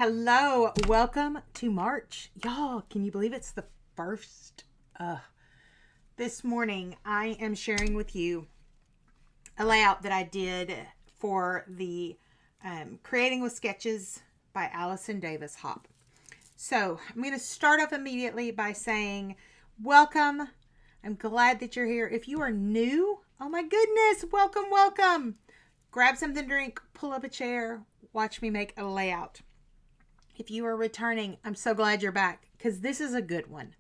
Hello, welcome to March. Y'all, can you believe it's the 1st? This morning, I am sharing with you a layout that I did for the Creating with Sketches by Allison Davis hop. So, I'm going to start off immediately by saying, welcome. I'm glad that you're here. If you are new, oh my goodness, welcome, welcome. Grab something to drink, pull up a chair, watch me make a layout. If you are returning, I'm so glad you're back because this is a good one.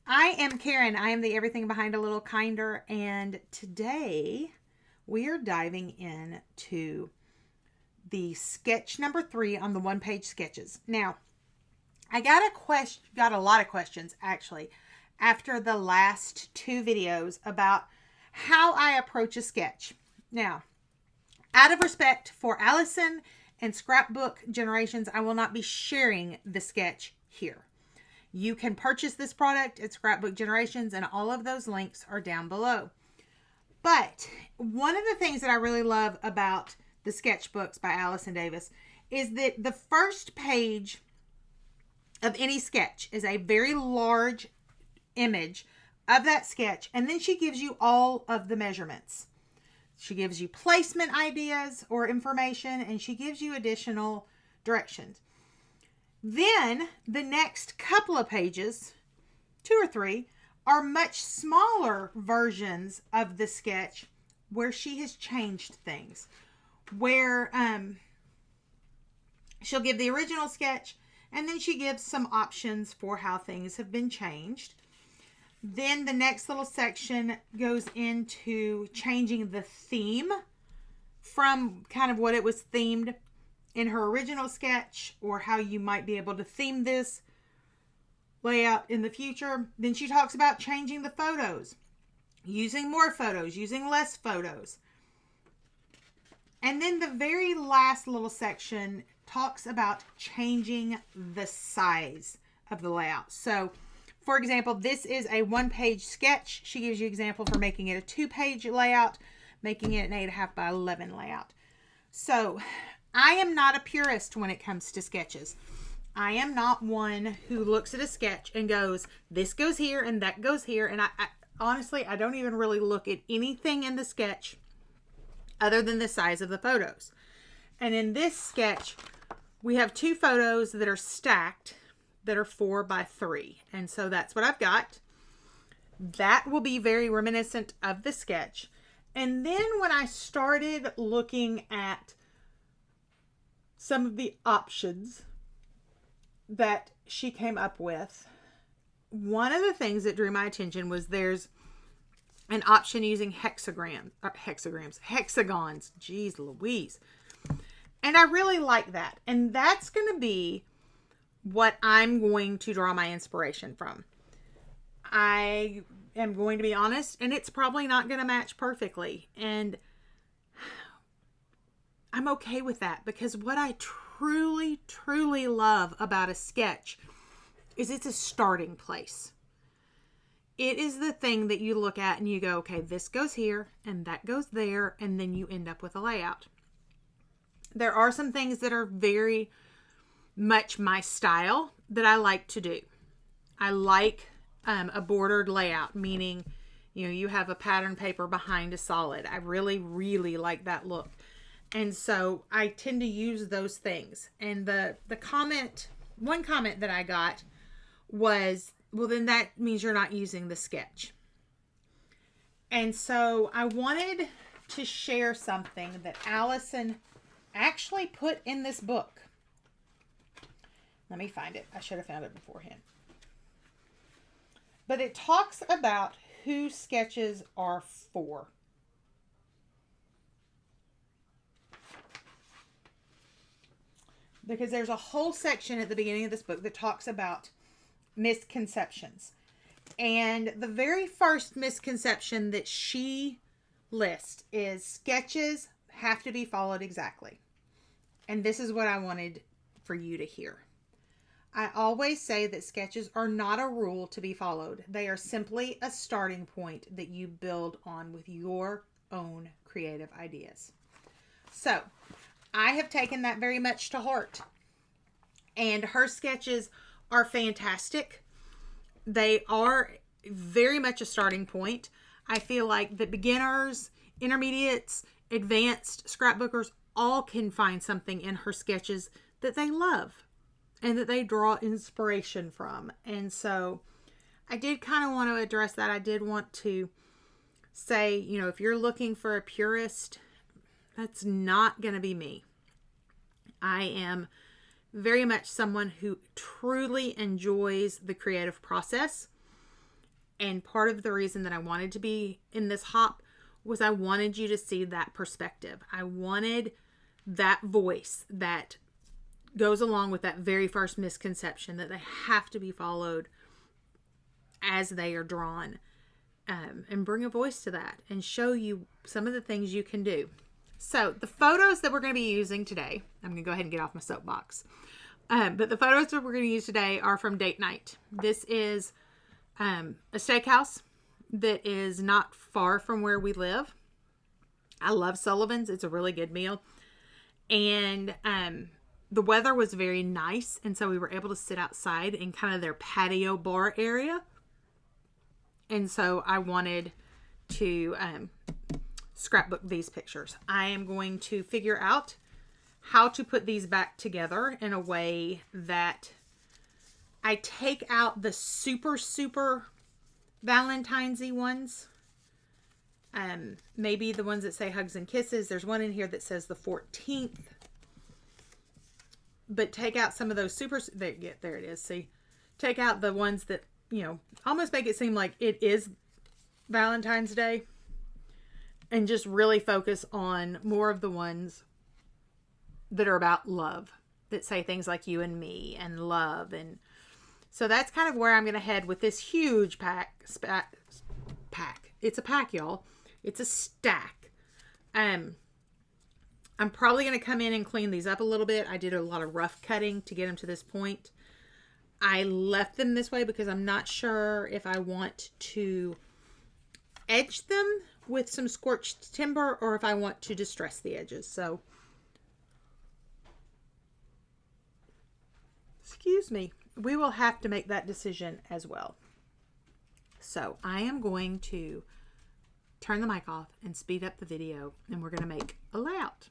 I am Karen. I am the everything behind a little kinder. And today we are diving into the sketch number 3 on the one-page sketches. Now, I got a lot of questions actually after the last 2 videos about how I approach a sketch. Now, out of respect for Allison and Scrapbook Generations, I will not be sharing the sketch here. You can purchase this product at Scrapbook Generations, and all of those links are down below. But one of the things that I really love about the sketchbooks by Allison Davis is that the first page of any sketch is a very large image of that sketch, and then she gives you all of the measurements. She gives you placement ideas or information, and she gives you additional directions. Then the next couple of pages, 2 or 3, are much smaller versions of the sketch where she has changed things. Where she'll give the original sketch, and then she gives some options for how things have been changed. Then the next little section goes into changing the theme from kind of what it was themed in her original sketch, or how you might be able to theme this layout in the future. Then she talks about changing the photos, using more photos, using less photos. And then the very last little section talks about changing the size of the layout. So, for example, this is a 1-page sketch. She gives you an example for making it a 2-page layout, making it an 8.5 by 11 layout. So I am not a purist when it comes to sketches. I am not one who looks at a sketch and goes, this goes here and that goes here. And I honestly, I don't even really look at anything in the sketch other than the size of the photos. And in this sketch, we have 2 photos that are stacked that are 4 by 3. And so that's what I've got. That will be very reminiscent of the sketch. And then when I started looking at some of the options that she came up with, one of the things that drew my attention was there's an option using hexagons. Jeez Louise. And I really like that. And that's going to be what I'm going to draw my inspiration from. I am going to be honest, and it's probably not going to match perfectly. And I'm okay with that, because what I truly, truly love about a sketch is it's a starting place. It is the thing that you look at and you go, okay, this goes here and that goes there, and then you end up with a layout. There are some things that are very much my style that I like to do. I like a bordered layout, meaning, you have a pattern paper behind a solid. I really, really like that look. And so I tend to use those things. And one comment that I got was, well, then that means you're not using the sketch. And so I wanted to share something that Allison actually put in this book. Let me find it. I should have found it beforehand. But it talks about who sketches are for. Because there's a whole section at the beginning of this book that talks about misconceptions. And the very first misconception that she lists is sketches have to be followed exactly. And this is what I wanted for you to hear. I always say that sketches are not a rule to be followed. They are simply a starting point that you build on with your own creative ideas. So, I have taken that very much to heart. And her sketches are fantastic. They are very much a starting point. I feel like the beginners, intermediates, advanced scrapbookers all can find something in her sketches that they love and that they draw inspiration from. And so I did kind of want to address that. I did want to say, you know, if you're looking for a purist, that's not going to be me. I am very much someone who truly enjoys the creative process. And part of the reason that I wanted to be in this hop was I wanted you to see that perspective. I wanted that voice that goes along with that very first misconception that they have to be followed as they are drawn, and bring a voice to that and show you some of the things you can do. So the photos that we're going to be using today, I'm going to go ahead and get off my soapbox. But the photos that we're going to use today are from date night. This is a steakhouse that is not far from where we live. I love Sullivan's. It's a really good meal. And the weather was very nice. And so we were able to sit outside in kind of their patio bar area. And so I wanted to scrapbook these pictures. I am going to figure out how to put these back together in a way that I take out the super Valentine's-y ones. Maybe the ones that say hugs and kisses. There's one in here that says the 14th. But take out some of those there it is. See, take out the ones that, you know, almost make it seem like it is Valentine's Day. And just really focus on more of the ones that are about love. That say things like you and me and love. And so that's kind of where I'm going to head with this huge pack. It's a pack, y'all. It's a stack. I'm probably going to come in and clean these up a little bit. I did a lot of rough cutting to get them to this point. I left them this way because I'm not sure if I want to edge them with some scorched timber or if I want to distress the edges. So, excuse me, we will have to make that decision as well. So I am going to turn the mic off and speed up the video, and we're going to make a layout.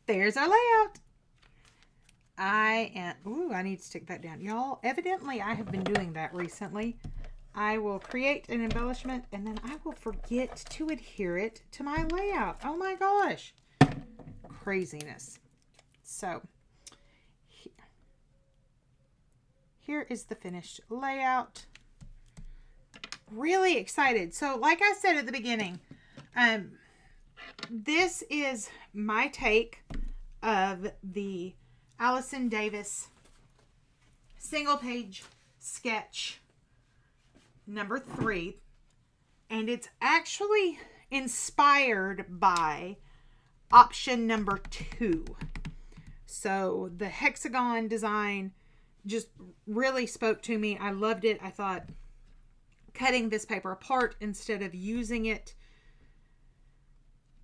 there's our layout. I need to stick that down. Y'all, evidently I have been doing that recently. I will create an embellishment and then I will forget to adhere it to my layout. Oh my gosh. Craziness. So, here is the finished layout. Really excited. So, like I said at the beginning, this is my take of the Allison Davis single page sketch number 3, and it's actually inspired by option number 2. So the hexagon design just really spoke to me. I loved it. I thought cutting this paper apart instead of using it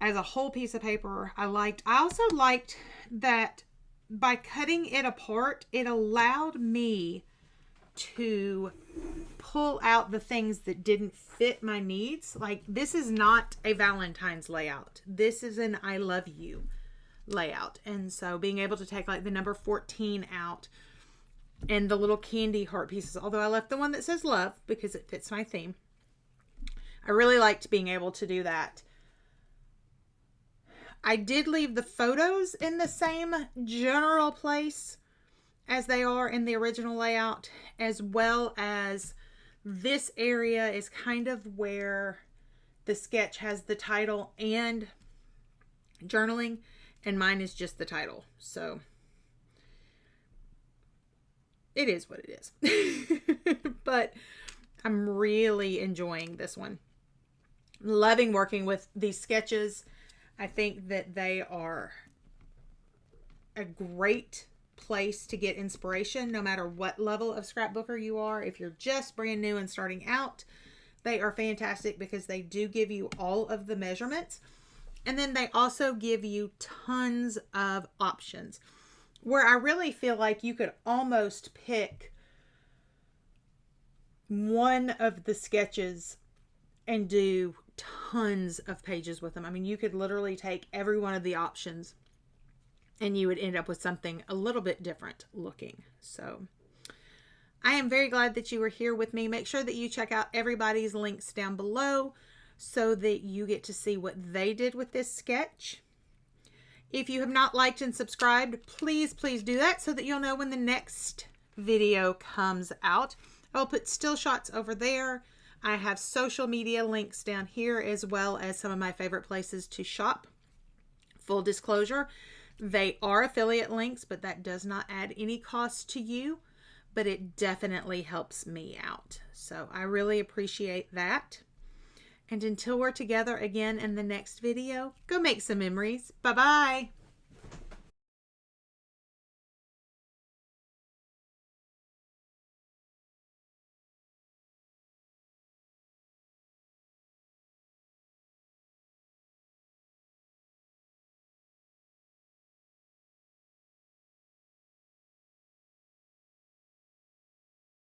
as a whole piece of paper, I also liked that by cutting it apart, it allowed me to pull out the things that didn't fit my needs. Like, this is not a Valentine's layout. This is an I love you layout. And so being able to take like the number 14 out and the little candy heart pieces, although I left the one that says love because it fits my theme. I really liked being able to do that. I did leave the photos in the same general place as they are in the original layout, as well as this area is kind of where the sketch has the title and journaling, and mine is just the title. So it is what it is. But I'm really enjoying this one. Loving working with these sketches. I think that they are a great place to get inspiration no matter what level of scrapbooker you are. If you're just brand new and starting out, they are fantastic because they do give you all of the measurements, and then they also give you tons of options where I really feel like you could almost pick one of the sketches and do tons of pages with them. I mean, you could literally take every one of the options and you would end up with something a little bit different looking. So I am very glad that you were here with me. Make sure that you check out everybody's links down below so that you get to see what they did with this sketch. If you have not liked and subscribed, please do that so that you'll know when the next video comes out. I'll put still shots over there. I have social media links down here, as well as some of my favorite places to shop. Full disclosure, they are affiliate links, but that does not add any cost to you, but it definitely helps me out. So I really appreciate that. And until we're together again in the next video, go make some memories. Bye-bye.